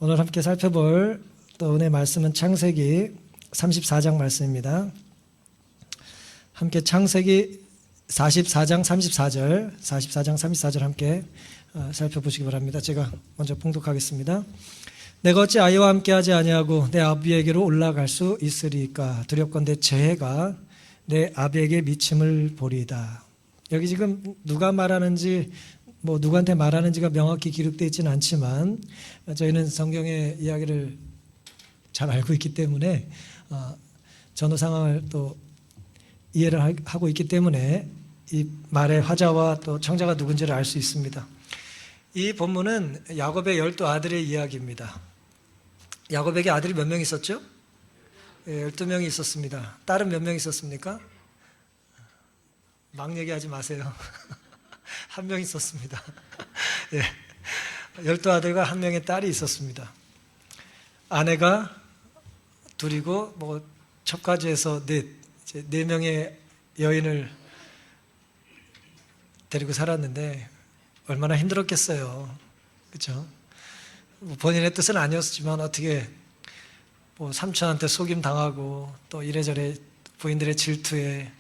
오늘 함께 살펴볼 또 은혜 말씀은 창세기 34장 말씀입니다. 함께 창세기 44장 34절 함께 살펴보시기 바랍니다. 제가 먼저 봉독하겠습니다. 내가 어찌 아이와 함께하지 아니하고 내 아비에게로 올라갈 수 있으리까? 두렵건대 재해가 내 아비에게 미침을 보리이다. 여기 지금 누가 말하는지 누구한테 말하는지가 명확히 기록되어 있지는 않지만 저희는 성경의 이야기를 잘 알고 있기 때문에 전후 상황을 또 이해를 하고 있기 때문에 이 말의 화자와 또 청자가 누군지를 알 수 있습니다. 이 본문은 야곱의 12 아들의 이야기입니다. 야곱에게 아들이 몇 명 있었죠? 12명이 있었습니다. 딸은 몇 명 있었습니까? 막 얘기하지 마세요. 한 명 있었습니다. 12 아들과 한 명의 딸이 있었습니다. 아내가 둘이고 첩가지에서 네 명의 여인을 데리고 살았는데 얼마나 힘들었겠어요. 그렇죠? 본인의 뜻은 아니었지만 어떻게 삼촌한테 속임 당하고 또 이래저래 부인들의 질투에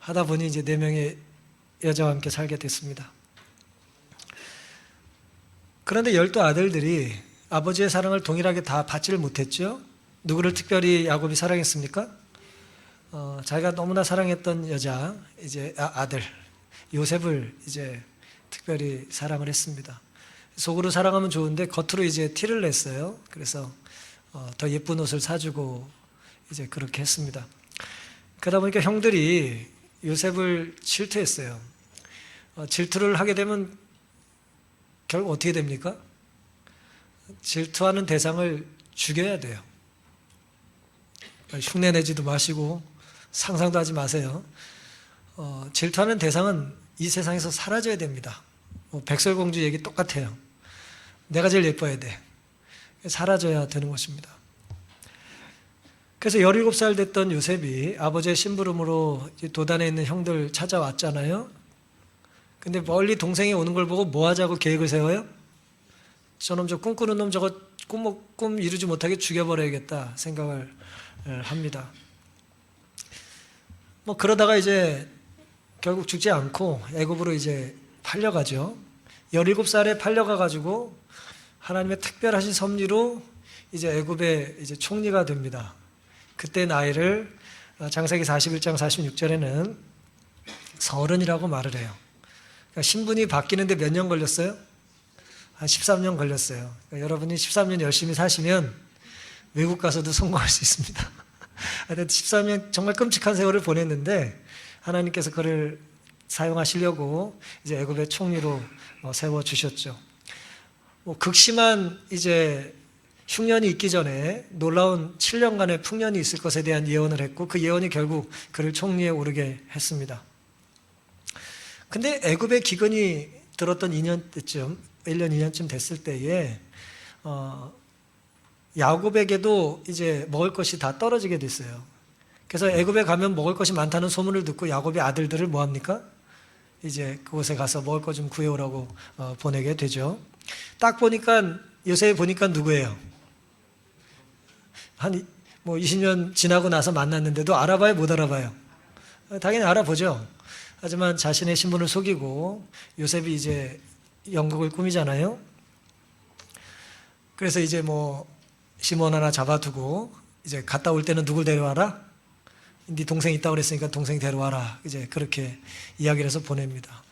하다 보니 이제 4명의 여자와 함께 살게 됐습니다. 그런데 12 아들들이 아버지의 사랑을 동일하게 다 받지를 못했죠. 누구를 특별히 야곱이 사랑했습니까? 자기가 너무나 사랑했던 여자, 이제 아들 요셉을 이제 특별히 사랑을 했습니다. 속으로 사랑하면 좋은데 겉으로 이제 티를 냈어요. 그래서 더 예쁜 옷을 사주고 이제 그렇게 했습니다. 그러다 보니까 형들이 요셉을 질투했어요. 질투를 하게 되면 결국 어떻게 됩니까? 질투하는 대상을 죽여야 돼요. 흉내내지도 마시고 상상도 하지 마세요. 질투하는 대상은 이 세상에서 사라져야 됩니다. 백설공주 얘기 똑같아요. 내가 제일 예뻐야 돼. 사라져야 되는 것입니다. 그래서 17살 됐던 요셉이 아버지의 심부름으로 도단에 있는 형들 찾아왔잖아요. 근데 멀리 동생이 오는 걸 보고 뭐 하자고 계획을 세워요? 저놈 저 꿈꾸는 놈 저거 꿈 이루지 못하게 죽여버려야겠다 생각을 합니다. 그러다가 이제 결국 죽지 않고 애굽으로 이제 팔려가죠. 17살에 팔려가가지고 하나님의 특별하신 섭리로 이제 애굽의 이제 총리가 됩니다. 그때 나이를 창세기 41장 46절에는 서른이라고 말을 해요. 그러니까 신분이 바뀌는데 몇 년 걸렸어요? 한 13년 걸렸어요. 그러니까 여러분이 13년 열심히 사시면 외국 가서도 성공할 수 있습니다. 13년 정말 끔찍한 세월을 보냈는데 하나님께서 그를 사용하시려고 이제 애굽의 총리로 세워 주셨죠. 극심한 이제 흉년이 있기 전에 놀라운 7년간의 풍년이 있을 것에 대한 예언을 했고 그 예언이 결국 그를 총리에 오르게 했습니다. 근데 애굽의 기근이 들었던 2년 때쯤, 1년 2년쯤 됐을 때에 야곱에게도 이제 먹을 것이 다 떨어지게 됐어요. 그래서 애굽에 가면 먹을 것이 많다는 소문을 듣고 야곱의 아들들을 뭐 합니까? 이제 그곳에 가서 먹을 것 좀 구해오라고 보내게 되죠. 딱 보니까 요셉이 보니까 누구예요? 한 20년 지나고 나서 만났는데도 알아봐요? 못 알아봐요? 당연히 알아보죠. 하지만 자신의 신분을 속이고 요셉이 이제 연극을 꾸미잖아요. 그래서 이제 시몬 하나 잡아두고 이제 갔다 올 때는 누굴 데려와라? 네 동생 있다고 그랬으니까 동생 데려와라. 이제 그렇게 이야기를 해서 보냅니다.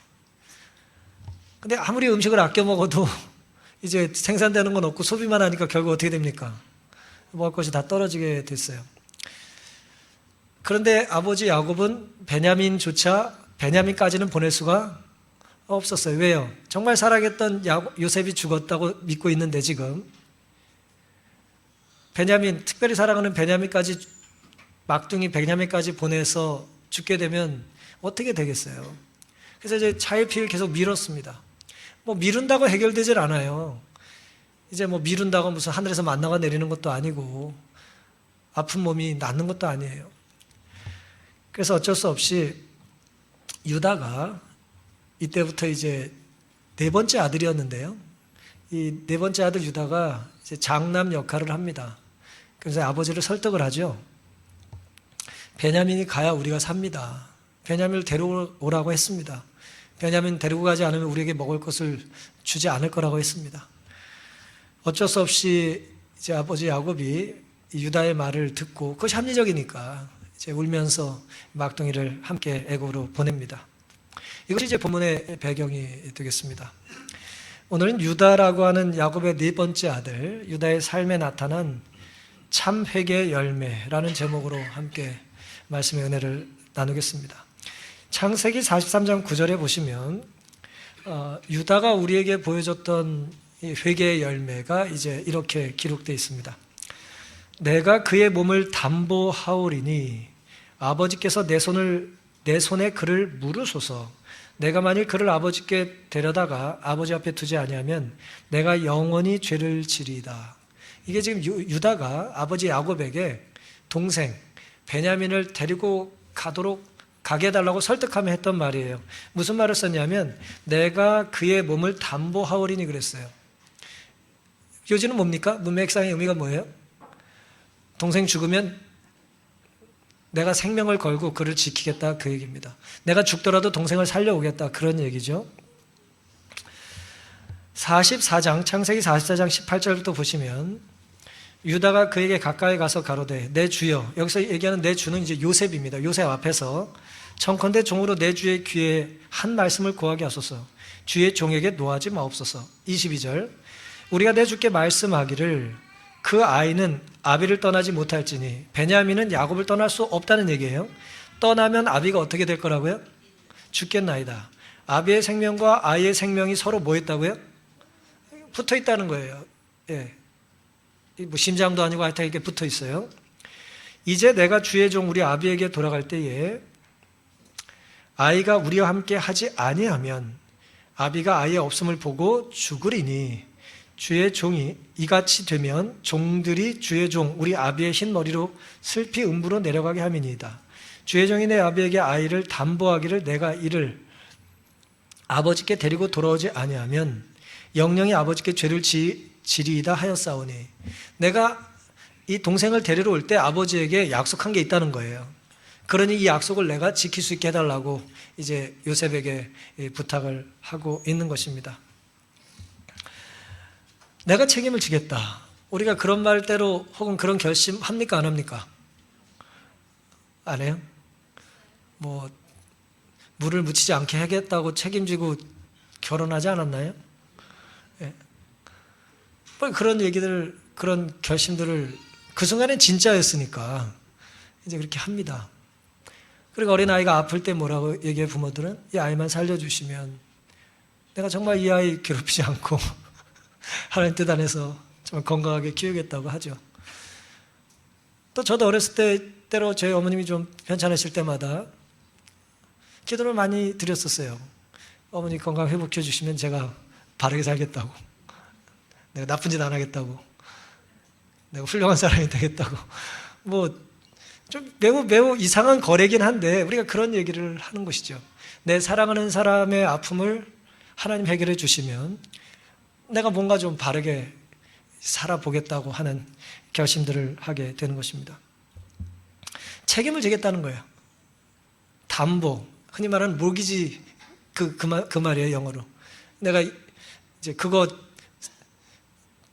근데 아무리 음식을 아껴 먹어도 이제 생산되는 건 없고 소비만 하니까 결국 어떻게 됩니까? 먹을 것이 다 떨어지게 됐어요. 그런데 아버지 야곱은 베냐민까지는 보낼 수가 없었어요. 왜요? 정말 사랑했던 요셉이 죽었다고 믿고 있는데 지금 특별히 사랑하는 막둥이 베냐민까지 보내서 죽게 되면 어떻게 되겠어요? 그래서 이제 차일피일 계속 미뤘습니다. 미룬다고 해결되질 않아요. 이제 미룬다고 무슨 하늘에서 만나가 내리는 것도 아니고 아픈 몸이 낫는 것도 아니에요. 그래서 어쩔 수 없이 유다가 이때부터 이제 4번째 아들이었는데요. 이 네 번째 아들 유다가 이제 장남 역할을 합니다. 그래서 아버지를 설득을 하죠. 베냐민이 가야 우리가 삽니다. 베냐민을 데려오라고 했습니다. 베냐민 데리고 가지 않으면 우리에게 먹을 것을 주지 않을 거라고 했습니다. 어쩔 수 없이 이제 아버지 야곱이 유다의 말을 듣고, 그것이 합리적이니까 이제 울면서 막둥이를 함께 애굽으로 보냅니다. 이것이 이제 본문의 배경이 되겠습니다. 오늘은 유다라고 하는 야곱의 네 번째 아들 유다의 삶에 나타난 참 회개의 열매라는 제목으로 함께 말씀의 은혜를 나누겠습니다. 창세기 43장 9절에 보시면 유다가 우리에게 보여줬던 이 회개의 열매가 이제 이렇게 기록되어 있습니다. 내가 그의 몸을 담보하오리니 아버지께서 내 손에 그를 물으소서. 내가 만일 그를 아버지께 데려다가 아버지 앞에 두지 아니하면 내가 영원히 죄를 지리이다. 이게 지금 유다가 아버지 야곱에게 동생 베냐민을 데리고 가게 해달라고 설득하며 했던 말이에요. 무슨 말을 썼냐면 내가 그의 몸을 담보하오리니 그랬어요. 요지는 뭡니까? 문맥상의 의미가 뭐예요? 동생 죽으면 내가 생명을 걸고 그를 지키겠다, 그 얘기입니다. 내가 죽더라도 동생을 살려오겠다, 그런 얘기죠. 44장, 창세기 44장 18절부터 보시면 유다가 그에게 가까이 가서 가로되 내 주여, 여기서 얘기하는 내 주는 이제 요셉입니다. 요셉 앞에서 청컨대 종으로 내 주의 귀에 한 말씀을 고하게 하소서. 주의 종에게 노하지 마옵소서. 22절, 우리가 내 주께 말씀하기를 그 아이는 아비를 떠나지 못할지니, 베냐민은 야곱을 떠날 수 없다는 얘기예요. 떠나면 아비가 어떻게 될 거라고요? 죽겠나이다. 아비의 생명과 아이의 생명이 서로 뭐 했다고요? 붙어 있다는 거예요. 예. 뭐 심장도 아니고 하여튼 이렇게 붙어 있어요. 이제 내가 주의 종 우리 아비에게 돌아갈 때에 아이가 우리와 함께 하지 아니하면 아비가 아이의 없음을 보고 죽으리니, 주의 종이 이같이 되면 종들이 주의 종 우리 아비의 흰 머리로 슬피 음부로 내려가게 함이니이다. 주의 종이 내 아비에게 아이를 담보하기를 내가 이를 아버지께 데리고 돌아오지 아니하면 영영이 아버지께 죄를 지리이다 하였사오니, 내가 이 동생을 데리러 올 때 아버지에게 약속한 게 있다는 거예요. 그러니 이 약속을 내가 지킬 수 있게 해달라고 이제 요셉에게 부탁을 하고 있는 것입니다. 내가 책임을 지겠다. 우리가 그런 말대로 혹은 그런 결심 합니까, 안 합니까? 안 해요? 뭐 물을 묻히지 않게 하겠다고 책임지고 결혼하지 않았나요? 예. 그런 얘기들, 그런 결심들을 그 순간엔 진짜였으니까 이제 그렇게 합니다. 그리고 어린아이가 아플 때 뭐라고 얘기해, 부모들은? 이 아이만 살려주시면 내가 정말 이 아이 괴롭히지 않고 하나님 뜻 안에서 정말 건강하게 키우겠다고 하죠. 또 저도 어렸을 때 때로 저희 어머님이 좀 편찮으실 때마다 기도를 많이 드렸었어요. 어머니 건강 회복해 주시면 제가 바르게 살겠다고, 내가 나쁜 짓 안 하겠다고, 내가 훌륭한 사람이 되겠다고. 뭐 좀 매우 이상한 거래긴 한데 우리가 그런 얘기를 하는 것이죠. 내 사랑하는 사람의 아픔을 하나님 해결해 주시면 내가 뭔가 좀 바르게 살아보겠다고 하는 결심들을 하게 되는 것입니다. 책임을 지겠다는 거예요. 담보, 흔히 말하는 모기지, 그 말이에요, 영어로. 내가 이제 그거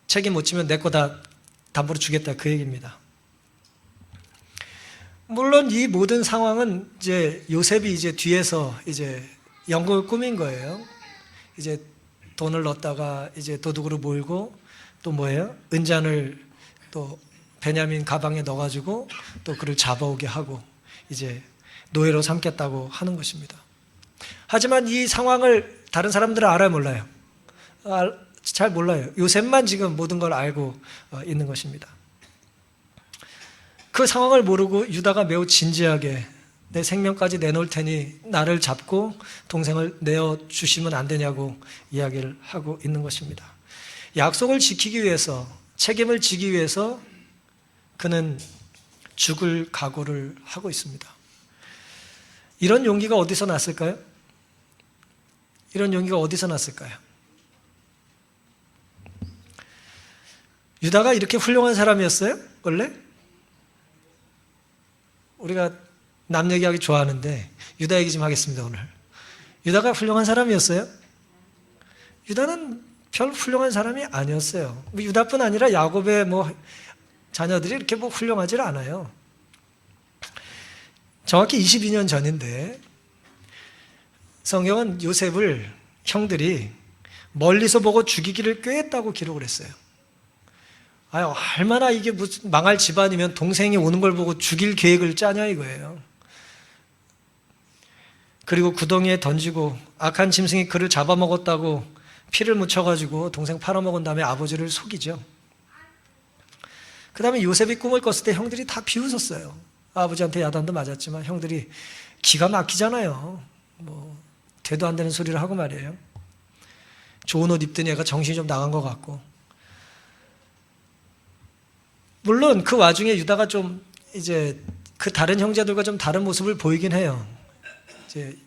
책임 못 지면 내 거 다 담보로 주겠다, 그 얘기입니다. 물론 이 모든 상황은 이제 요셉이 이제 뒤에서 이제 연극을 꾸민 거예요. 이제 돈을 넣었다가 이제 도둑으로 몰고 또 뭐예요? 은잔을 또 베냐민 가방에 넣어가지고 또 그를 잡아오게 하고 이제 노예로 삼겠다고 하는 것입니다. 하지만 이 상황을 다른 사람들은 알아요, 몰라요? 잘 몰라요. 요셉만 지금 모든 걸 알고 있는 것입니다. 그 상황을 모르고 유다가 매우 진지하게 내 생명까지 내놓을 테니 나를 잡고 동생을 내어주시면 안 되냐고 이야기를 하고 있는 것입니다. 약속을 지키기 위해서, 책임을 지기 위해서 그는 죽을 각오를 하고 있습니다. 이런 용기가 어디서 났을까요? 이런 용기가 어디서 났을까요? 유다가 이렇게 훌륭한 사람이었어요? 원래? 우리가 남 얘기하기 좋아하는데 유다 얘기 좀 하겠습니다. 오늘 유다가 훌륭한 사람이었어요? 유다는 별 훌륭한 사람이 아니었어요. 유다뿐 아니라 야곱의 자녀들이 이렇게 훌륭하지 않아요. 정확히 22년 전인데 성경은 요셉을 형들이 멀리서 보고 죽이기를 꾀했다고 기록을 했어요. 아유, 얼마나 이게 무슨 망할 집안이면 동생이 오는 걸 보고 죽일 계획을 짜냐 이거예요. 그리고 구덩이에 던지고 악한 짐승이 그를 잡아먹었다고 피를 묻혀가지고 동생 팔아먹은 다음에 아버지를 속이죠. 그 다음에 요셉이 꿈을 꿨을 때 형들이 다 비웃었어요. 아버지한테 야단도 맞았지만 형들이 기가 막히잖아요. 되도 안 되는 소리를 하고 말이에요. 좋은 옷 입더니 애가 정신이 좀 나간 것 같고. 물론 그 와중에 유다가 좀 이제 그 다른 형제들과 좀 다른 모습을 보이긴 해요. 이제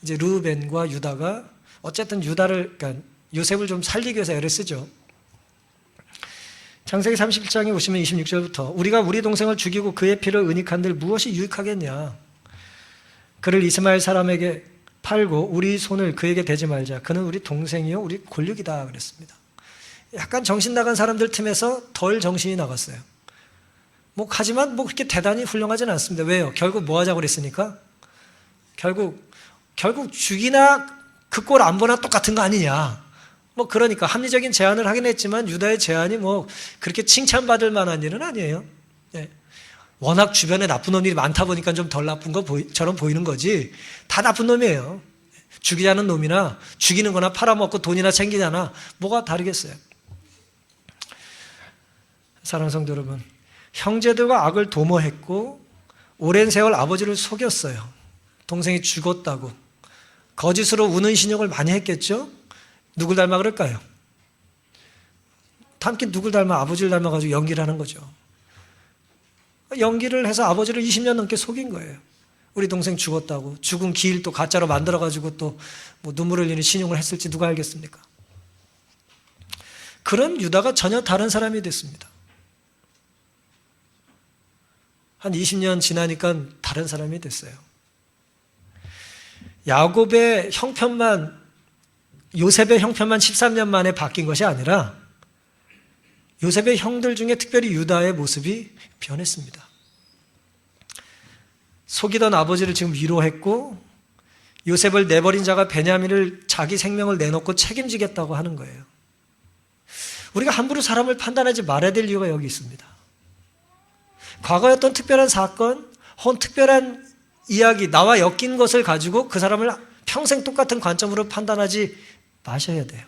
이제 르우벤과 유다가 어쨌든 그러니까 요셉을 좀 살리기 위해서 애를 쓰죠. 창세기 31장에 오시면 26절부터 우리가 우리 동생을 죽이고 그의 피를 은닉한들 무엇이 유익하겠냐. 그를 이스마엘 사람에게 팔고 우리 손을 그에게 대지 말자. 그는 우리 동생이요 우리 골육이다 그랬습니다. 약간 정신 나간 사람들 틈에서 덜 정신이 나갔어요. 하지만 그렇게 대단히 훌륭하지는 않습니다. 왜요? 결국 뭐 하자고 그랬으니까? 결국 죽이나 그 꼴 안 보나 똑같은 거 아니냐. 그러니까 합리적인 제안을 하긴 했지만 유다의 제안이 그렇게 칭찬받을 만한 일은 아니에요. 예. 워낙 주변에 나쁜 놈들이 많다 보니까 좀 덜 나쁜 것처럼 보이는 거지 다 나쁜 놈이에요. 죽이자는 놈이나 죽이는 거나 팔아먹고 돈이나 챙기잖아. 뭐가 다르겠어요. 사랑하는 성도 여러분, 형제들과 악을 도모했고 오랜 세월 아버지를 속였어요. 동생이 죽었다고 거짓으로 우는 신용을 많이 했겠죠. 누굴 닮아 그럴까요? 탐킨 누굴 닮아? 아버지를 닮아가지고 연기를 하는 거죠. 연기를 해서 아버지를 20년 넘게 속인 거예요. 우리 동생 죽었다고. 죽은 기일 또 가짜로 만들어가지고 또 눈물을 흘리는 신용을 했을지 누가 알겠습니까? 그런 유다가 전혀 다른 사람이 됐습니다. 한 20년 지나니까 다른 사람이 됐어요. 야곱의 형편만, 요셉의 형편만 13년 만에 바뀐 것이 아니라 요셉의 형들 중에 특별히 유다의 모습이 변했습니다. 속이던 아버지를 지금 위로했고 요셉을 내버린 자가 베냐민을 자기 생명을 내놓고 책임지겠다고 하는 거예요. 우리가 함부로 사람을 판단하지 말아야 될 이유가 여기 있습니다. 과거에 어떤 특별한 사건 혹은 특별한 이야기, 나와 엮인 것을 가지고 그 사람을 평생 똑같은 관점으로 판단하지 마셔야 돼요.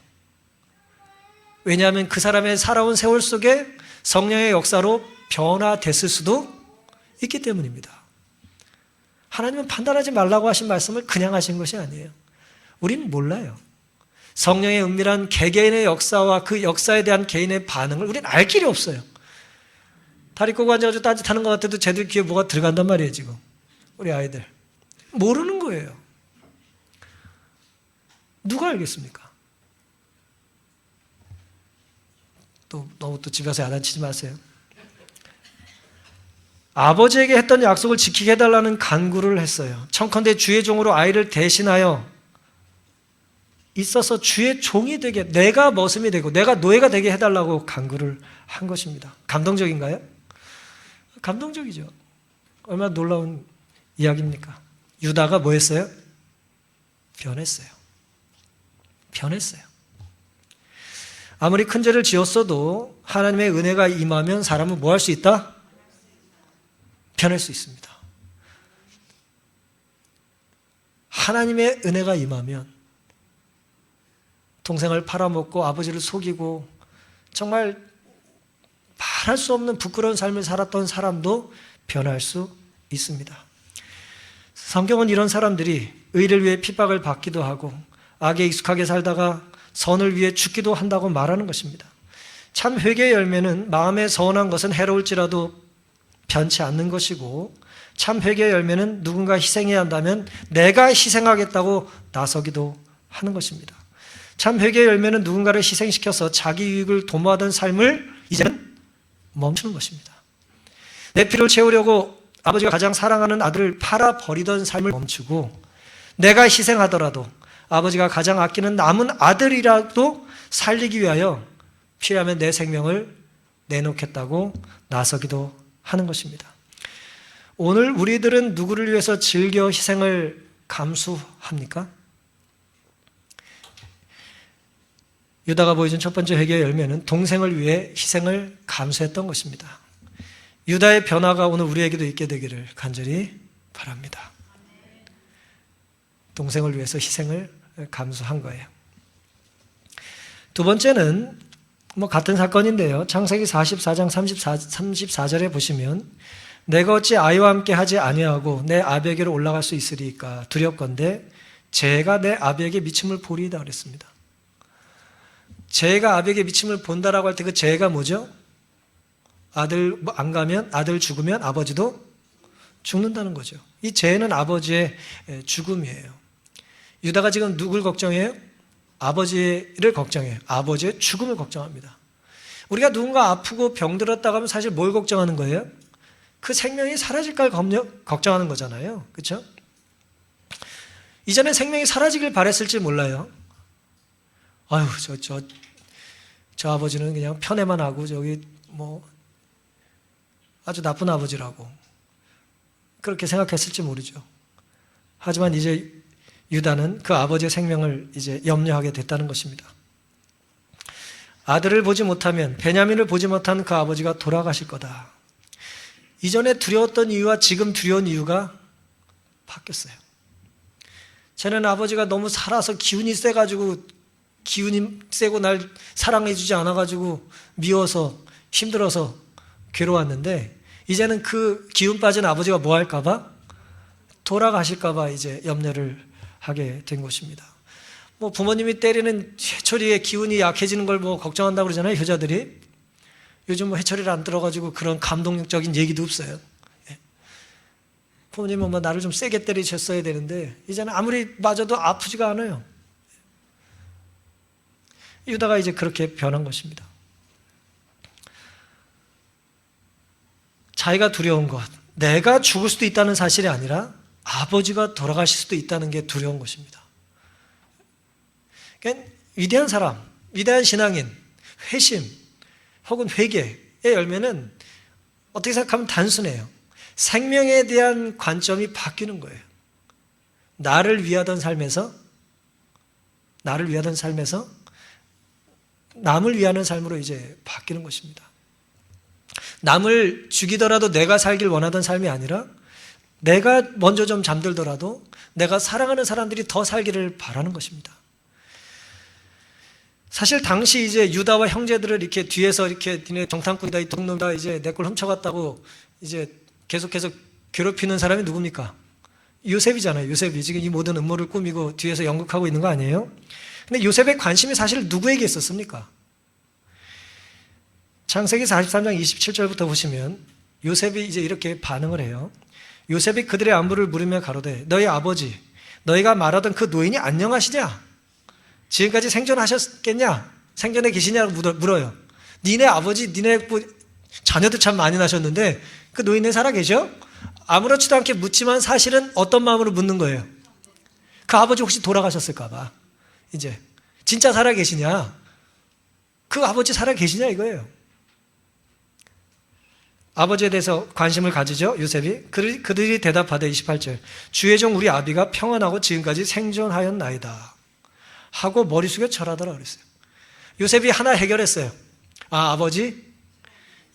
왜냐하면 그 사람의 살아온 세월 속에 성령의 역사로 변화됐을 수도 있기 때문입니다. 하나님은 판단하지 말라고 하신 말씀을 그냥 하신 것이 아니에요. 우리는 몰라요. 성령의 은밀한 개개인의 역사와 그 역사에 대한 개인의 반응을 우리는 알 길이 없어요. 다리 꼬고 앉아가지고 딴짓하는 것 같아도 쟤들 귀에 뭐가 들어간단 말이에요. 지금 우리 아이들 모르는 거예요. 누가 알겠습니까? 너무 집에서 야단치지 마세요. 아버지에게 했던 약속을 지키게 해달라는 간구를 했어요. 청컨대 주의 종으로 아이를 대신하여 있어서 주의 종이 되게, 내가 머슴이 되고 내가 노예가 되게 해달라고 간구를 한 것입니다. 감동적인가요? 감동적이죠. 얼마나 놀라운 이야기입니까? 유다가 뭐 했어요? 변했어요. 아무리 큰 죄를 지었어도 하나님의 은혜가 임하면 사람은 뭐 할 수 있다? 변할 수 있습니다. 하나님의 은혜가 임하면 동생을 팔아먹고 아버지를 속이고 정말 말할 수 없는 부끄러운 삶을 살았던 사람도 변할 수 있습니다. 성경은 이런 사람들이 의를 위해 핍박을 받기도 하고 악에 익숙하게 살다가 선을 위해 죽기도 한다고 말하는 것입니다. 참 회개의 열매는 마음에 서운한 것은 해로울지라도 변치 않는 것이고 참 회개의 열매는 누군가 희생해야 한다면 내가 희생하겠다고 나서기도 하는 것입니다. 참 회개의 열매는 누군가를 희생시켜서 자기 유익을 도모하던 삶을 이제는 멈추는 것입니다. 내 필요를 채우려고 아버지가 가장 사랑하는 아들을 팔아버리던 삶을 멈추고, 내가 희생하더라도 아버지가 가장 아끼는 남은 아들이라도 살리기 위하여 필요하면 내 생명을 내놓겠다고 나서기도 하는 것입니다. 오늘 우리들은 누구를 위해서 즐겨 희생을 감수합니까? 유다가 보여준 첫 번째 회개의 열매는 동생을 위해 희생을 감수했던 것입니다. 유다의 변화가 오늘 우리에게도 있게 되기를 간절히 바랍니다. 동생을 위해서 희생을 감수한 거예요. 두 번째는 같은 사건인데요. 창세기 44장 34절에 보시면, 내가 어찌 아이와 함께 하지 아니하고 내 아비에게로 올라갈 수 있으리까 두렵건대 재가 내 아비에게 미침을 보리이다 그랬습니다. 재가 아비에게 미침을 본다라고 할 때 그 재가 뭐죠? 아들 안 가면, 아들 죽으면 아버지도 죽는다는 거죠. 이 재는 아버지의 죽음이에요. 유다가 지금 누굴 걱정해요? 아버지를 걱정해요. 아버지의 죽음을 걱정합니다. 우리가 누군가 아프고 병들었다고 하면 사실 뭘 걱정하는 거예요? 그 생명이 사라질까 걱정하는 거잖아요. 그렇죠? 이전에 생명이 사라지길 바랬을지 몰라요. 아유, 저 아버지는 그냥 편애만 하고 저기 아주 나쁜 아버지라고 그렇게 생각했을지 모르죠. 하지만 이제 유다는 그 아버지의 생명을 이제 염려하게 됐다는 것입니다. 아들을 보지 못하면, 베냐민을 보지 못한 그 아버지가 돌아가실 거다. 이전에 두려웠던 이유와 지금 두려운 이유가 바뀌었어요. 쟤는 아버지가 너무 살아서 기운이 세가지고, 기운이 세고 날 사랑해주지 않아가지고 미워서 힘들어서 괴로웠는데, 이제는 그 기운 빠진 아버지가 뭐 할까봐? 돌아가실까봐 이제 염려를 하게 된 것입니다. 부모님이 때리는 회초리의 기운이 약해지는 걸 걱정한다고 그러잖아요, 효자들이. 요즘 회초리를 안 들어가지고 그런 감동적인 얘기도 없어요. 부모님은 나를 좀 세게 때리셨어야 되는데, 이제는 아무리 맞아도 아프지가 않아요. 유다가 이제 그렇게 변한 것입니다. 자기가 두려운 것, 내가 죽을 수도 있다는 사실이 아니라 아버지가 돌아가실 수도 있다는 게 두려운 것입니다. 그러니까 위대한 사람, 위대한 신앙인, 회심 혹은 회개의 열매는 어떻게 생각하면 단순해요. 생명에 대한 관점이 바뀌는 거예요. 나를 위하던 삶에서 남을 위하는 삶으로 이제 바뀌는 것입니다. 남을 죽이더라도 내가 살길 원하던 삶이 아니라, 내가 먼저 좀 잠들더라도 내가 사랑하는 사람들이 더 살기를 바라는 것입니다. 사실 당시 이제 유다와 형제들을 이렇게 뒤에서 이렇게 니네 정탐꾼이다, 이 동놈다, 이제 내 걸 훔쳐갔다고 이제 계속해서 괴롭히는 사람이 누굽니까? 요셉이잖아요. 요셉이 지금 이 모든 음모를 꾸미고 뒤에서 연극하고 있는 거 아니에요? 근데 요셉의 관심이 사실 누구에게 있었습니까? 창세기 43장 27절부터 보시면 요셉이 이제 이렇게 반응을 해요. 요셉이 그들의 안부를 물으며 가로되, 너희 아버지, 너희가 말하던 그 노인이 안녕하시냐? 지금까지 생존하셨겠냐? 생존해 계시냐고 물어요. 니네 아버지, 니네 자녀들 참 많이 나셨는데 그 노인네 살아 계셔? 아무렇지도 않게 묻지만 사실은 어떤 마음으로 묻는 거예요? 그 아버지 혹시 돌아가셨을까 봐. 이제 진짜 살아 계시냐? 그 아버지 살아 계시냐 이거예요. 아버지에 대해서 관심을 가지죠, 요셉이. 그들이 대답하되 28절, 주의 종 우리 아비가 평안하고 지금까지 생존하였나이다 하고 머리 숙여 절하더라 그랬어요. 요셉이 하나 해결했어요. 아버지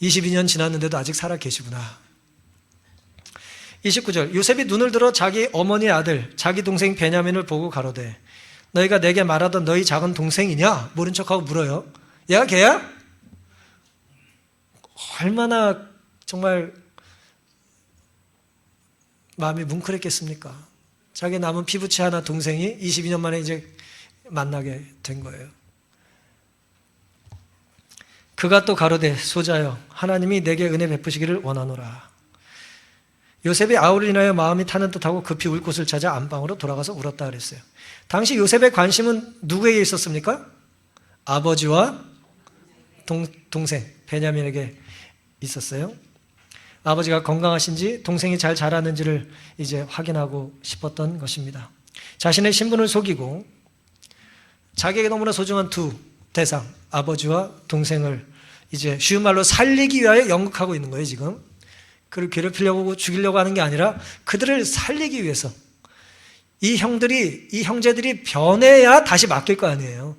22년 지났는데도 아직 살아 계시구나. 29절, 요셉이 눈을 들어 자기 어머니의 아들 자기 동생 베냐민을 보고 가로되, 너희가 내게 말하던 너희 작은 동생이냐? 모른 척하고 물어요. 얘가 걔야? 얼마나 정말 마음이 뭉클했겠습니까? 자기 남은 피부치 하나 동생이 22년 만에 이제 만나게 된 거예요. 그가 또 가로되, 소자여, 하나님이 내게 은혜 베푸시기를 원하노라. 요셉이 아우를 인하여 마음이 타는 듯하고 급히 울 곳을 찾아 안방으로 돌아가서 울었다 그랬어요. 당시 요셉의 관심은 누구에게 있었습니까? 아버지와 동생 베냐민에게 있었어요. 아버지가 건강하신지 동생이 잘 자랐는지를 이제 확인하고 싶었던 것입니다. 자신의 신분을 속이고 자기에게 너무나 소중한 두 대상, 아버지와 동생을 이제 쉬운 말로 살리기 위하여 연극하고 있는 거예요, 지금. 그를 괴롭히려고 죽이려고 하는 게 아니라 그들을 살리기 위해서 이 형제들이 변해야 다시 맡길 거 아니에요.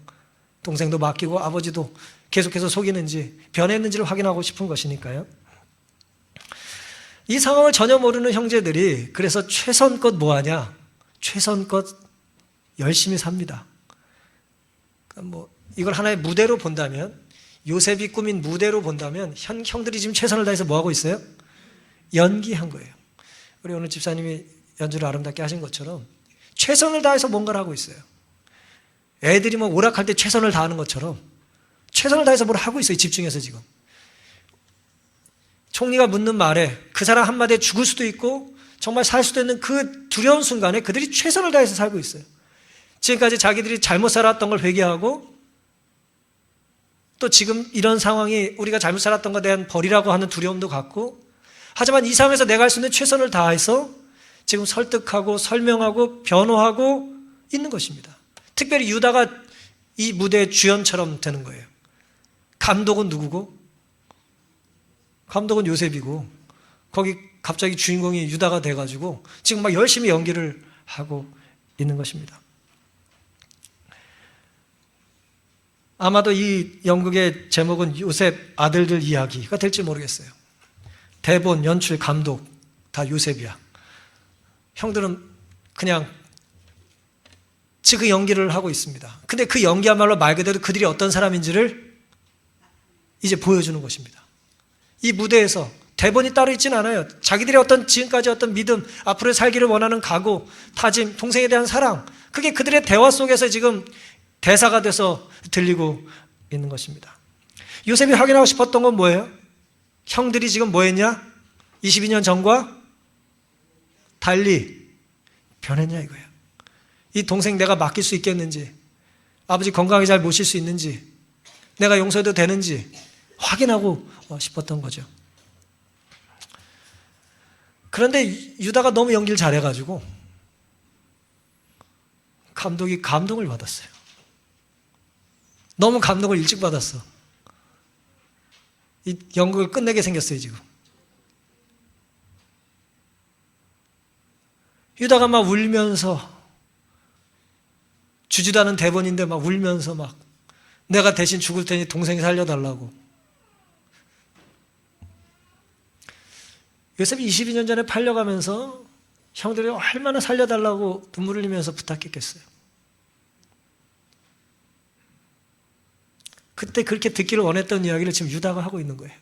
동생도 맡기고 아버지도 계속해서 속이는지 변했는지를 확인하고 싶은 것이니까요. 이 상황을 전혀 모르는 형제들이 그래서 최선껏 뭐하냐? 최선껏 열심히 삽니다. 그러니까 이걸 하나의 무대로 본다면, 요셉이 꾸민 무대로 본다면 형들이 지금 최선을 다해서 뭐하고 있어요? 연기한 거예요. 우리 오늘 집사님이 연주를 아름답게 하신 것처럼 최선을 다해서 뭔가를 하고 있어요. 애들이 오락할 때 최선을 다하는 것처럼 최선을 다해서 뭘 하고 있어요. 집중해서 지금. 총리가 묻는 말에 그 사람 한마디에 죽을 수도 있고 정말 살 수도 있는 그 두려운 순간에 그들이 최선을 다해서 살고 있어요. 지금까지 자기들이 잘못 살았던 걸 회개하고 또 지금 이런 상황이 우리가 잘못 살았던 것에 대한 벌이라고 하는 두려움도 갖고, 하지만 이 상황에서 내가 할 수 있는 최선을 다해서 지금 설득하고 설명하고 변호하고 있는 것입니다. 특별히 유다가 이 무대의 주연처럼 되는 거예요. 감독은 누구고? 감독은 요셉이고, 거기 갑자기 주인공이 유다가 돼가지고 지금 막 열심히 연기를 하고 있는 것입니다. 아마도 이 연극의 제목은 요셉 아들들 이야기가 될지 모르겠어요. 대본, 연출, 감독 다 요셉이야. 형들은 그냥 그 연기를 하고 있습니다. 근데 그 연기야말로 말 그대로 그들이 어떤 사람인지를 이제 보여주는 것입니다. 이 무대에서 대본이 따로 있지는 않아요. 자기들의 지금까지 어떤 믿음, 앞으로 살기를 원하는 각오, 다짐, 동생에 대한 사랑, 그게 그들의 대화 속에서 지금 대사가 돼서 들리고 있는 것입니다. 요셉이 확인하고 싶었던 건 뭐예요? 형들이 지금 뭐 했냐? 22년 전과 달리 변했냐 이거예요. 이 동생 내가 맡길 수 있겠는지, 아버지 건강하게 잘 모실 수 있는지, 내가 용서해도 되는지 확인하고 싶었던 거죠. 그런데 유다가 너무 연기를 잘해가지고 감독이 감동을 받았어요. 너무 감동을 일찍 받았어. 이 연극을 끝내게 생겼어요, 지금. 유다가 막 울면서, 주지도 않은 대본인데 막 울면서 막 내가 대신 죽을 테니 동생이 살려달라고. 요셉이 22년 전에 팔려가면서 형들이 얼마나 살려달라고 눈물을 흘리면서 부탁했겠어요. 그때 그렇게 듣기를 원했던 이야기를 지금 유다가 하고 있는 거예요.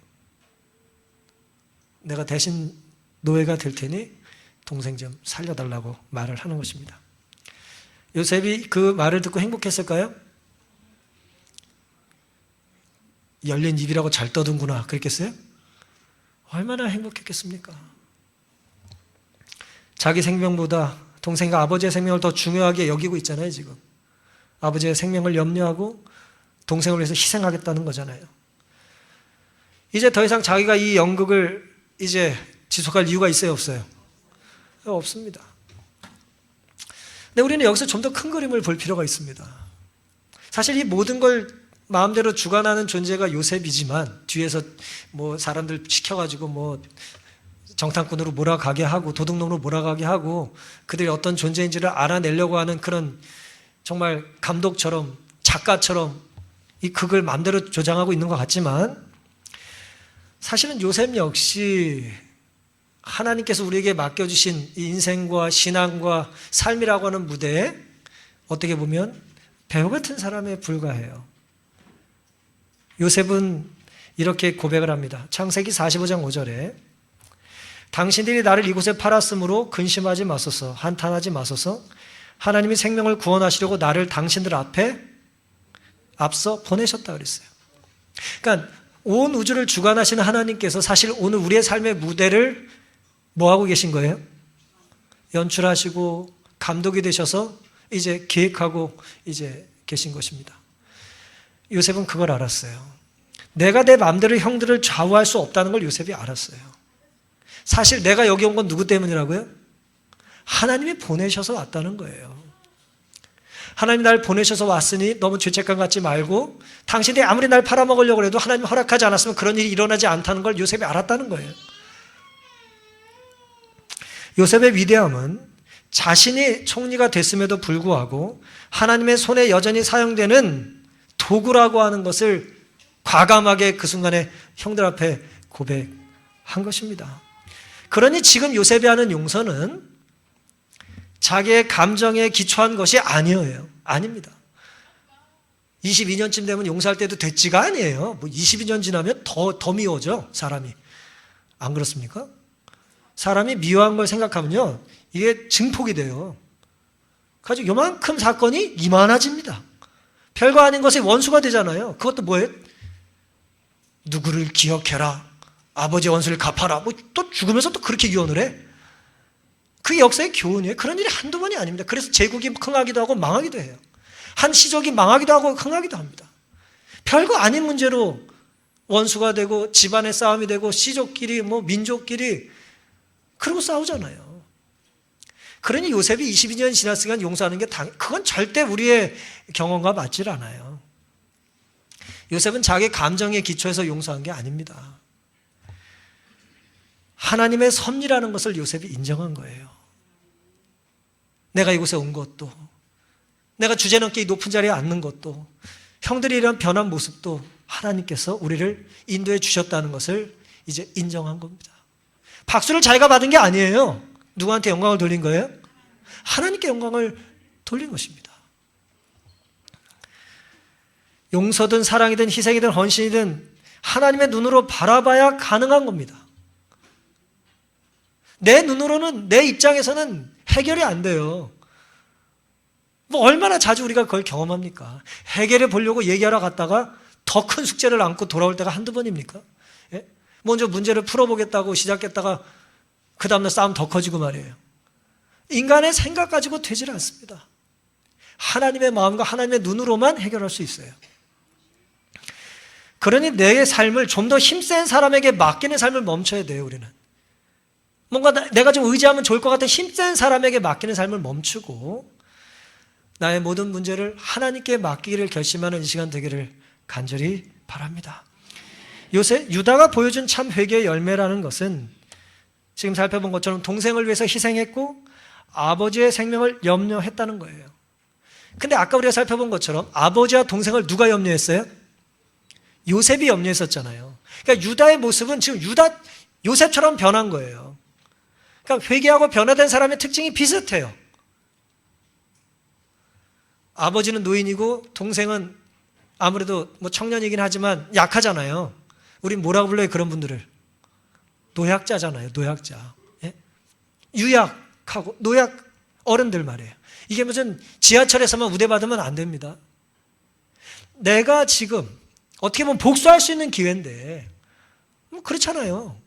내가 대신 노예가 될 테니 동생 좀 살려달라고 말을 하는 것입니다. 요셉이 그 말을 듣고 행복했을까요? 열린 입이라고 잘 떠든구나 그랬겠어요? 얼마나 행복했겠습니까? 자기 생명보다 동생과 아버지의 생명을 더 중요하게 여기고 있잖아요, 지금. 아버지의 생명을 염려하고 동생을 위해서 희생하겠다는 거잖아요. 이제 더 이상 자기가 이 연극을 이제 지속할 이유가 있어요, 없어요? 없습니다. 근데 우리는 여기서 좀 더 큰 그림을 볼 필요가 있습니다. 사실 이 모든 걸 마음대로 주관하는 존재가 요셉이지만, 뒤에서 사람들 시켜가지고 정탐꾼으로 몰아가게 하고 도둑놈으로 몰아가게 하고 그들이 어떤 존재인지를 알아내려고 하는 그런 정말 감독처럼 작가처럼 이 극을 마음대로 조장하고 있는 것 같지만, 사실은 요셉 역시 하나님께서 우리에게 맡겨주신 이 인생과 신앙과 삶이라고 하는 무대에 어떻게 보면 배우 같은 사람에 불과해요. 요셉은 이렇게 고백을 합니다. 창세기 45장 5절에 당신들이 나를 이곳에 팔았으므로 근심하지 마소서, 한탄하지 마소서. 하나님이 생명을 구원하시려고 나를 당신들 앞서 보내셨다 그랬어요. 그러니까 온 우주를 주관하시는 하나님께서 사실 오늘 우리의 삶의 무대를 뭐 하고 계신 거예요? 연출하시고 감독이 되셔서 이제 기획하고 이제 계신 것입니다. 요셉은 그걸 알았어요. 내가 내 마음대로 형들을 좌우할 수 없다는 걸 요셉이 알았어요. 사실 내가 여기 온 건 누구 때문이라고요? 하나님이 보내셔서 왔다는 거예요. 하나님 날 보내셔서 왔으니 너무 죄책감 갖지 말고 당신이 아무리 날 팔아먹으려고 해도 하나님 허락하지 않았으면 그런 일이 일어나지 않다는 걸 요셉이 알았다는 거예요. 요셉의 위대함은 자신이 총리가 됐음에도 불구하고 하나님의 손에 여전히 사용되는 도구라고 하는 것을 과감하게 그 순간에 형들 앞에 고백한 것입니다. 그러니 지금 요셉이 하는 용서는 자기의 감정에 기초한 것이 아닙니다. 22년쯤 되면 용서할 때도 됐지가 아니에요. 뭐 22년 지나면 더 미워져, 사람이. 안 그렇습니까? 사람이 미워한 걸 생각하면요, 이게 증폭이 돼요. 가지고 요만큼 사건이 이만해집니다. 별거 아닌 것이 원수가 되잖아요. 그것도 뭐예요? 누구를 기억해라. 아버지 원수를 갚아라. 뭐 또 죽으면서 또 그렇게 유언을 해. 그 역사의 교훈이에요. 그런 일이 한두 번이 아닙니다. 그래서 제국이 흥하기도 하고 망하기도 해요. 한 시족이 망하기도 하고 흥하기도 합니다. 별거 아닌 문제로 원수가 되고 집안의 싸움이 되고 시족끼리 뭐 민족끼리 그러고 싸우잖아요. 그러니 요셉이 22년 지났으니까 용서하는 게 그건 절대 우리의 경험과 맞질 않아요. 요셉은 자기 감정에 기초해서 용서한 게 아닙니다. 하나님의 섭리라는 것을 요셉이 인정한 거예요. 내가 이곳에 온 것도, 내가 주제넘게 이 높은 자리에 앉는 것도, 형들이 이런 변한 모습도 하나님께서 우리를 인도해 주셨다는 것을 이제 인정한 겁니다. 박수를 자기가 받은 게 아니에요. 누구한테 영광을 돌린 거예요? 하나님께 영광을 돌린 것입니다. 용서든 사랑이든 희생이든 헌신이든 하나님의 눈으로 바라봐야 가능한 겁니다. 내 눈으로는, 내 입장에서는 해결이 안 돼요. 뭐 얼마나 자주 우리가 그걸 경험합니까? 해결해 보려고 얘기하러 갔다가 더 큰 숙제를 안고 돌아올 때가 한두 번입니까? 예? 먼저 문제를 풀어보겠다고 시작했다가 그 다음날 싸움 더 커지고 말이에요. 인간의 생각 가지고 되질 않습니다. 하나님의 마음과 하나님의 눈으로만 해결할 수 있어요. 그러니 내 삶을 좀 더 힘센 사람에게 맡기는 삶을 멈춰야 돼요, 우리는. 뭔가 내가 좀 의지하면 좋을 것 같은 힘센 사람에게 맡기는 삶을 멈추고 나의 모든 문제를 하나님께 맡기기를 결심하는 이 시간 되기를 간절히 바랍니다. 유다가 보여준 참 회개의 열매라는 것은 지금 살펴본 것처럼 동생을 위해서 희생했고 아버지의 생명을 염려했다는 거예요. 근데 아까 우리가 살펴본 것처럼 아버지와 동생을 누가 염려했어요? 요셉이 염려했었잖아요. 그러니까 유다의 모습은 지금 요셉처럼 변한 거예요. 그러니까 회개하고 변화된 사람의 특징이 비슷해요. 아버지는 노인이고 동생은 아무래도 뭐 청년이긴 하지만 약하잖아요. 우린 뭐라고 불러요, 그런 분들을? 노약자잖아요, 노약자. 예? 유약하고 노약 어른들 말이에요. 이게 무슨 지하철에서만 우대받으면 안 됩니다. 내가 지금 어떻게 보면 복수할 수 있는 기회인데 뭐 그렇잖아요.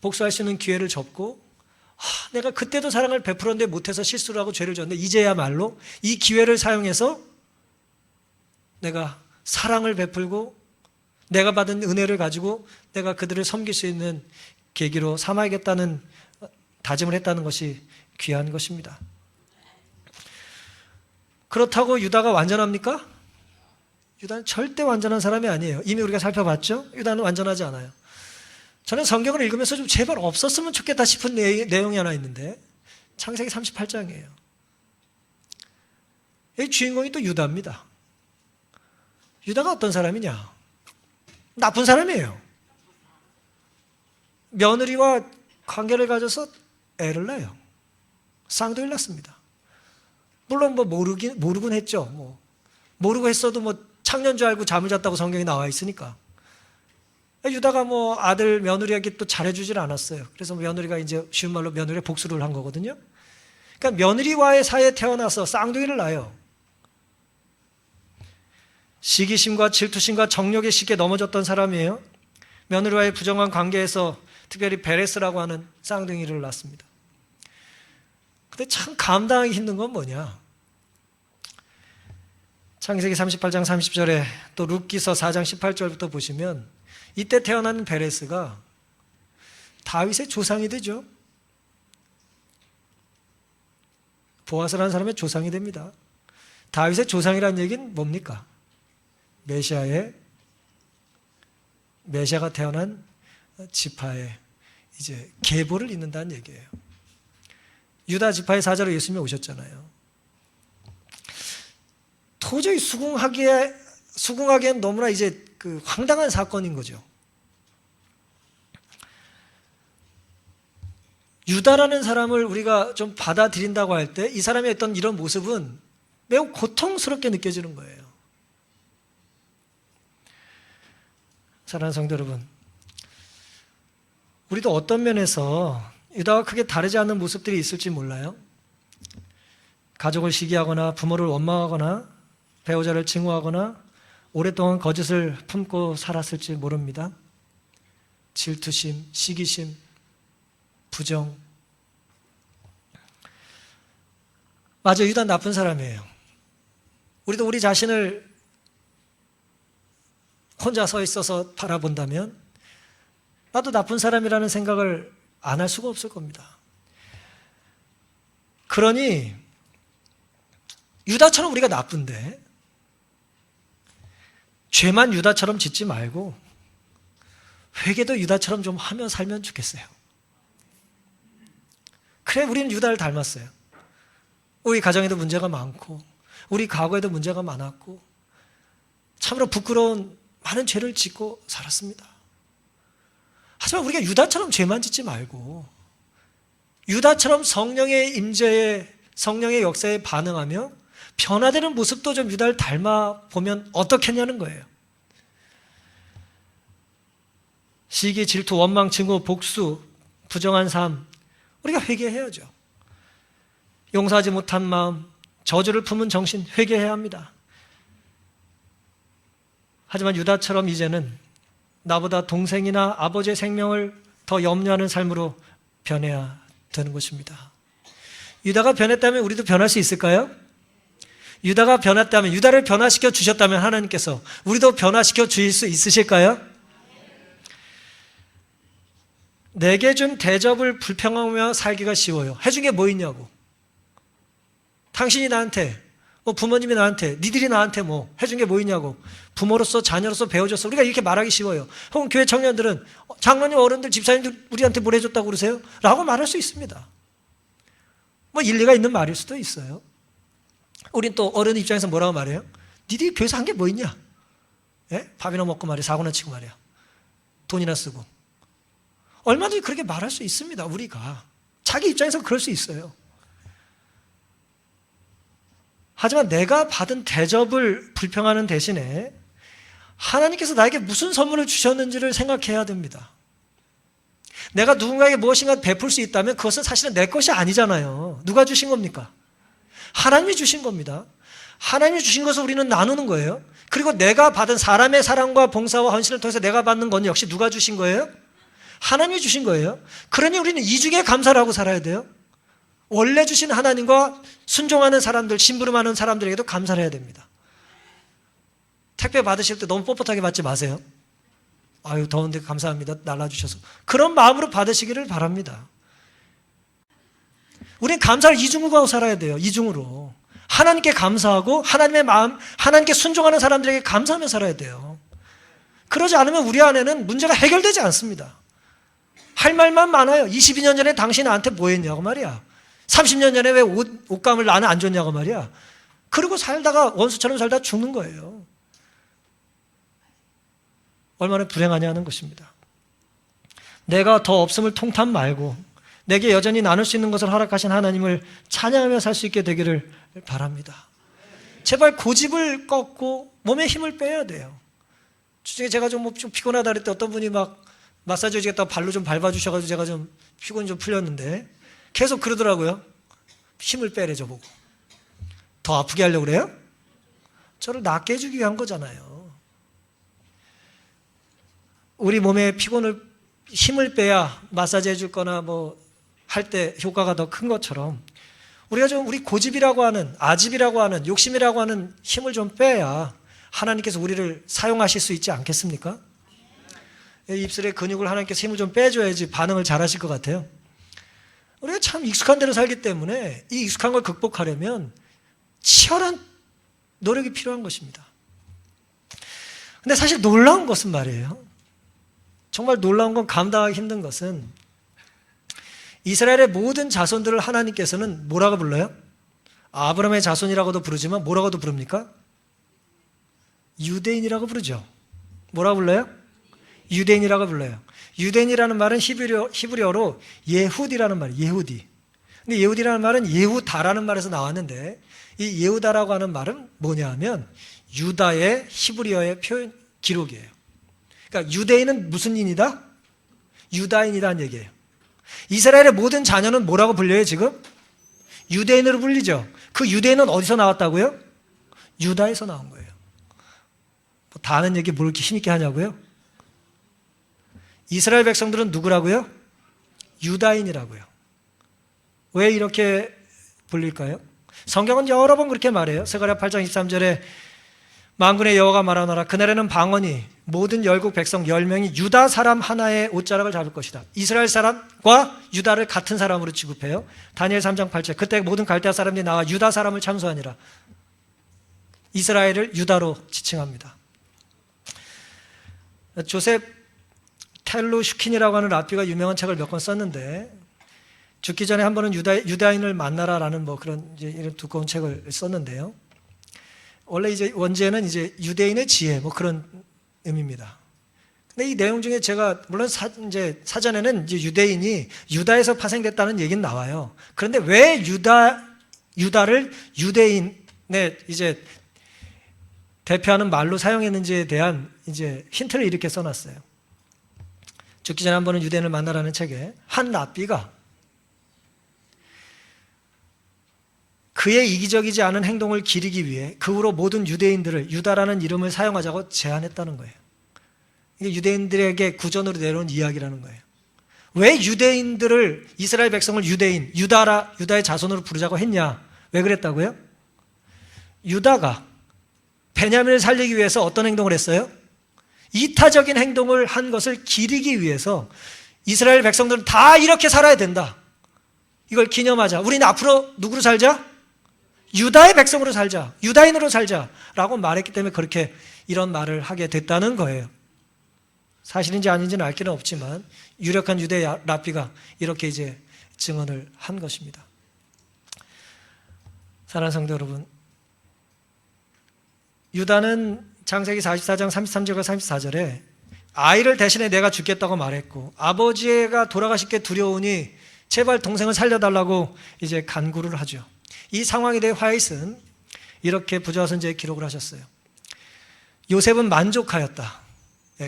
복수할 수 있는 기회를 접고 내가 그때도 사랑을 베풀었는데 못해서 실수를 하고 죄를 졌는데 이제야말로 이 기회를 사용해서 내가 사랑을 베풀고 내가 받은 은혜를 가지고 내가 그들을 섬길 수 있는 계기로 삼아야겠다는 다짐을 했다는 것이 귀한 것입니다. 그렇다고 유다가 완전합니까? 유다는 절대 완전한 사람이 아니에요. 이미 우리가 살펴봤죠? 유다는 완전하지 않아요. 저는 성경을 읽으면서 좀 제발 없었으면 좋겠다 싶은 내용이 하나 있는데 창세기 38장이에요. 이 주인공이 또 유다입니다. 유다가 어떤 사람이냐? 나쁜 사람이에요. 며느리와 관계를 가져서 애를 낳아요. 쌍둥이를 낳습니다. 물론 뭐 모르긴 했죠. 뭐 모르고 했어도 뭐 창년 줄 알고 잠을 잤다고 성경에 나와 있으니까. 유다가 뭐 아들 며느리에게 또 잘해주질 않았어요. 그래서 며느리가 이제 쉬운 말로 며느리의 복수를 한 거거든요. 그러니까 며느리와의 사이에 태어나서 쌍둥이를 낳아요. 시기심과 질투심과 정욕에 쉽게 넘어졌던 사람이에요. 며느리와의 부정한 관계에서 특별히 베레스라고 하는 쌍둥이를 낳습니다. 근데 참 감당하기 힘든 건 뭐냐? 창세기 38장 30절에 또 룻기서 4장 18절부터 보시면 이때 태어난 베레스가 다윗의 조상이 되죠. 보아스라는 사람의 조상이 됩니다. 다윗의 조상이라는 얘기는 뭡니까? 메시아가 태어난 지파의 이제 계보를 잇는다는 얘기예요. 유다 지파의 사자로 예수님이 오셨잖아요. 도저히 수긍하기엔 너무나 이제 그 황당한 사건인 거죠. 유다라는 사람을 우리가 좀 받아들인다고 할 때 이 사람의 어떤 이런 모습은 매우 고통스럽게 느껴지는 거예요. 사랑하는 성도 여러분, 우리도 어떤 면에서 유다와 크게 다르지 않은 모습들이 있을지 몰라요. 가족을 시기하거나 부모를 원망하거나 배우자를 증오하거나 오랫동안 거짓을 품고 살았을지 모릅니다. 질투심, 시기심, 부정. 맞아, 유다 나쁜 사람이에요. 우리도 우리 자신을 혼자 서 있어서 바라본다면 나도 나쁜 사람이라는 생각을 안 할 수가 없을 겁니다. 그러니 유다처럼 우리가 나쁜데 죄만 유다처럼 짓지 말고 회개도 유다처럼 좀 하며 살면 좋겠어요. 그래, 우리는 유다를 닮았어요. 우리 가정에도 문제가 많고 우리 과거에도 문제가 많았고 참으로 부끄러운 많은 죄를 짓고 살았습니다. 하지만 우리가 유다처럼 죄만 짓지 말고 유다처럼 성령의 임재에, 성령의 역사에 반응하며 변화되는 모습도 좀 유다를 닮아 보면 어떻겠냐는 거예요. 시기, 질투, 원망, 증오, 복수, 부정한 삶, 우리가 회개해야죠. 용서하지 못한 마음, 저주를 품은 정신, 회개해야 합니다. 하지만 유다처럼 이제는 나보다 동생이나 아버지의 생명을 더 염려하는 삶으로 변해야 되는 것입니다. 유다가 변했다면 우리도 변할 수 있을까요? 유다가 변했다면, 유다를 변화시켜 주셨다면 하나님께서 우리도 변화시켜 주실 수 있으실까요? 내게 준 대접을 불평하며 살기가 쉬워요. 해준 게 뭐 있냐고. 당신이 나한테, 부모님이 나한테, 니들이 나한테 해준 게 뭐 있냐고. 부모로서, 자녀로서 배워줬어. 우리가 이렇게 말하기 쉬워요. 혹은 교회 청년들은 장로님, 어른들, 집사님들 우리한테 뭘 해줬다고 그러세요? 라고 말할 수 있습니다. 일리가 있는 말일 수도 있어요. 우린 또 어른 입장에서 뭐라고 말해요? 니들이 교회에서 한 게 뭐 있냐? 예? 밥이나 먹고 말이야, 사고나 치고 말이야. 돈이나 쓰고. 얼마든지 그렇게 말할 수 있습니다, 우리가. 자기 입장에서 그럴 수 있어요. 하지만 내가 받은 대접을 불평하는 대신에 하나님께서 나에게 무슨 선물을 주셨는지를 생각해야 됩니다. 내가 누군가에게 무엇인가 베풀 수 있다면 그것은 사실은 내 것이 아니잖아요. 누가 주신 겁니까? 하나님이 주신 겁니다. 하나님이 주신 것을 우리는 나누는 거예요. 그리고 내가 받은 사람의 사랑과 봉사와 헌신을 통해서 내가 받는 건 역시 누가 주신 거예요? 하나님이 주신 거예요. 그러니 우리는 이중에 감사를 하고 살아야 돼요. 원래 주신 하나님과 순종하는 사람들, 심부름하는 사람들에게도 감사를 해야 됩니다. 택배 받으실 때 너무 뻣뻣하게 받지 마세요. 아유, 더운데 감사합니다. 날라주셔서. 그런 마음으로 받으시기를 바랍니다. 우리는 감사를 이중으로 하고 살아야 돼요. 이중으로. 하나님께 감사하고 하나님의 마음, 하나님께 순종하는 사람들에게 감사하며 살아야 돼요. 그러지 않으면 우리 안에는 문제가 해결되지 않습니다. 할 말만 많아요. 22년 전에 당신 나한테 뭐 했냐고 말이야. 30년 전에 왜 옷감을 나는 안 줬냐고 말이야. 그러고 살다가 원수처럼 살다 죽는 거예요. 얼마나 불행하냐는 것입니다. 내가 더 없음을 통탄 말고 내게 여전히 나눌 수 있는 것을 허락하신 하나님을 찬양하며 살 수 있게 되기를 바랍니다. 제발 고집을 꺾고 몸에 힘을 빼야 돼요. 주중에 제가 좀 피곤하다 그럴 때 어떤 분이 막 마사지 해주겠다고 발로 좀 밟아주셔가지고 제가 좀 피곤이 좀 풀렸는데 계속 그러더라고요. 힘을 빼래 저보고. 더 아프게 하려고 그래요? 저를 낫게 해주기 위한 거잖아요. 우리 몸의 피곤을 힘을 빼야 마사지 해줄 거나 뭐 할 때 효과가 더 큰 것처럼 우리가 좀 우리 고집이라고 하는, 아집이라고 하는, 욕심이라고 하는 힘을 좀 빼야 하나님께서 우리를 사용하실 수 있지 않겠습니까? 입술의 근육을 하나님께서 힘을 좀 빼줘야지 반응을 잘 하실 것 같아요. 우리가 참 익숙한 대로 살기 때문에 이 익숙한 걸 극복하려면 치열한 노력이 필요한 것입니다. 근데 사실 놀라운 것은 말이에요. 정말 놀라운 건, 감당하기 힘든 것은 이스라엘의 모든 자손들을 하나님께서는 뭐라고 불러요? 아브라함의 자손이라고도 부르지만 뭐라고도 부릅니까? 유대인이라고 부르죠. 뭐라고 불러요? 유대인이라고 불러요. 유대인이라는 말은 히브리어로 예후디라는 말이에요. 예후디. 근데 예후디라는 말은 예후다라는 말에서 나왔는데, 이 예후다라고 하는 말은 뭐냐 하면 유다의 히브리어의 표현 기록이에요. 그러니까 유대인은 무슨 인이다? 유다인이라는 얘기예요. 이스라엘의 모든 자녀는 뭐라고 불려요 지금? 유대인으로 불리죠. 그 유대인은 어디서 나왔다고요? 유다에서 나온 거예요. 뭐 다 아는 얘기 뭘 이렇게 힘있게 하냐고요? 이스라엘 백성들은 누구라고요? 유다인이라고요. 왜 이렇게 불릴까요? 성경은 여러 번 그렇게 말해요. 스가랴 8장 23절에 만군의 여호와가 말하노라, 그날에는 방언이 모든 열국 백성 10명이 유다 사람 하나의 옷자락을 잡을 것이다. 이스라엘 사람과 유다를 같은 사람으로 취급해요. 다니엘 3장 8절, 그때 모든 갈대아 사람들이 나와 유다 사람을 참소하니라. 이스라엘을 유다로 지칭합니다. 조셉 텔루슈킨이라고 하는 랍비가 유명한 책을 몇 권 썼는데, 죽기 전에 한 번은 유다인을 만나라라는 뭐 그런 이제 이런 두꺼운 책을 썼는데요. 원래 이제 원제는 이제 유대인의 지혜 뭐 그런 의미입니다. 근데 이 내용 중에 제가 물론 이제 사전에는 이제 유대인이 유다에서 파생됐다는 얘기는 나와요. 그런데 왜 유다를 유대인의 이제 대표하는 말로 사용했는지에 대한 이제 힌트를 이렇게 써놨어요. 죽기 전에 한 번은 유대인을 만나라는 책에 한 랍비가 그의 이기적이지 않은 행동을 기리기 위해 그 후로 모든 유대인들을 유다라는 이름을 사용하자고 제안했다는 거예요. 이게 유대인들에게 구전으로 내려온 이야기라는 거예요. 왜 유대인들을, 이스라엘 백성을 유대인, 유다의 자손으로 부르자고 했냐? 왜 그랬다고요? 유다가 베냐민을 살리기 위해서 어떤 행동을 했어요? 이타적인 행동을 한 것을 기리기 위해서 이스라엘 백성들은 다 이렇게 살아야 된다. 이걸 기념하자. 우리는 앞으로 누구로 살자? 유다의 백성으로 살자. 유다인으로 살자. 라고 말했기 때문에 그렇게 이런 말을 하게 됐다는 거예요. 사실인지 아닌지는 알 길은 없지만 유력한 유대 랍비가 이렇게 이제 증언을 한 것입니다. 사랑하는 성도 여러분, 유다는 창세기 44장 33절과 34절에 아이를 대신에 내가 죽겠다고 말했고 아버지가 돌아가실 게 두려우니 제발 동생을 살려달라고 이제 간구를 하죠. 이 상황에 대해 화이트는 이렇게 부조화 선지자에 기록을 하셨어요. 요셉은 만족하였다.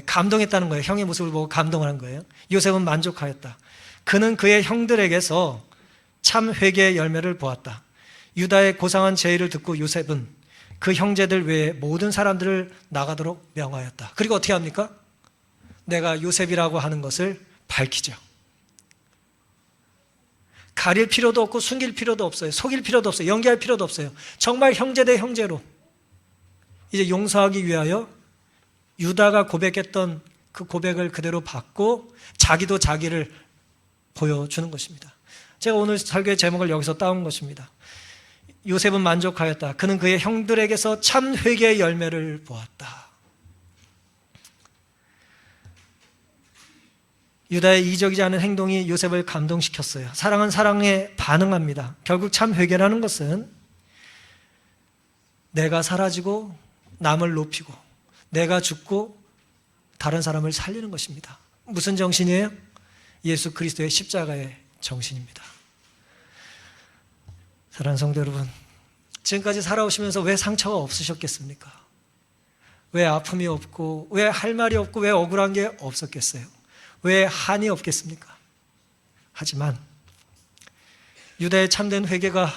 감동했다는 거예요. 형의 모습을 보고 감동을 한 거예요. 요셉은 만족하였다. 그는 그의 형들에게서 참 회개의 열매를 보았다. 유다의 고상한 제의를 듣고 요셉은 그 형제들 외에 모든 사람들을 나가도록 명하였다. 그리고 어떻게 합니까? 내가 요셉이라고 하는 것을 밝히죠. 가릴 필요도 없고 숨길 필요도 없어요. 속일 필요도 없어요. 연기할 필요도 없어요. 정말 형제 대 형제로 이제 용서하기 위하여 유다가 고백했던 그 고백을 그대로 받고 자기도 자기를 보여주는 것입니다. 제가 오늘 설교의 제목을 여기서 따온 것입니다. 요셉은 만족하였다. 그는 그의 형들에게서 참 회개의 열매를 보았다. 유다의 이적이지 않은 행동이 요셉을 감동시켰어요. 사랑은 사랑에 반응합니다. 결국 참 회개라는 것은 내가 사라지고 남을 높이고 내가 죽고 다른 사람을 살리는 것입니다. 무슨 정신이에요? 예수 그리스도의 십자가의 정신입니다. 사랑하는 성도 여러분, 지금까지 살아오시면서 왜 상처가 없으셨겠습니까? 왜 아픔이 없고 왜 할 말이 없고 왜 억울한 게 없었겠어요? 왜 한이 없겠습니까? 하지만 유다의 참된 회개가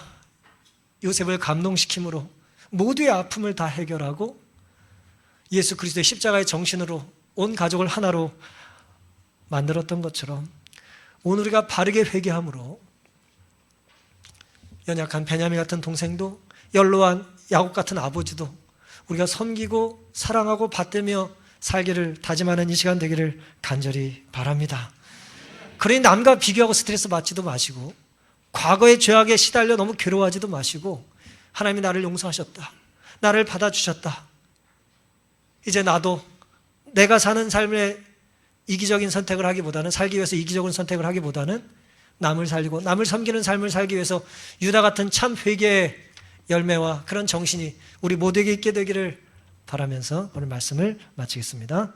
요셉을 감동시킴으로 모두의 아픔을 다 해결하고 예수 그리스도의 십자가의 정신으로 온 가족을 하나로 만들었던 것처럼 오늘 우리가 바르게 회개함으로 연약한 베냐민 같은 동생도 연로한 야곱 같은 아버지도 우리가 섬기고 사랑하고 받들며 살기를 다짐하는 이 시간 되기를 간절히 바랍니다. 그러니 남과 비교하고 스트레스 받지도 마시고 과거의 죄악에 시달려 너무 괴로워하지도 마시고 하나님이 나를 용서하셨다. 나를 받아주셨다. 이제 나도 내가 사는 삶에 이기적인 선택을 하기보다는 살기 위해서 이기적인 선택을 하기보다는 남을 살리고 남을 섬기는 삶을 살기 위해서 유다 같은 참 회개의 열매와 그런 정신이 우리 모두에게 있게 되기를 바라면서 오늘 말씀을 마치겠습니다.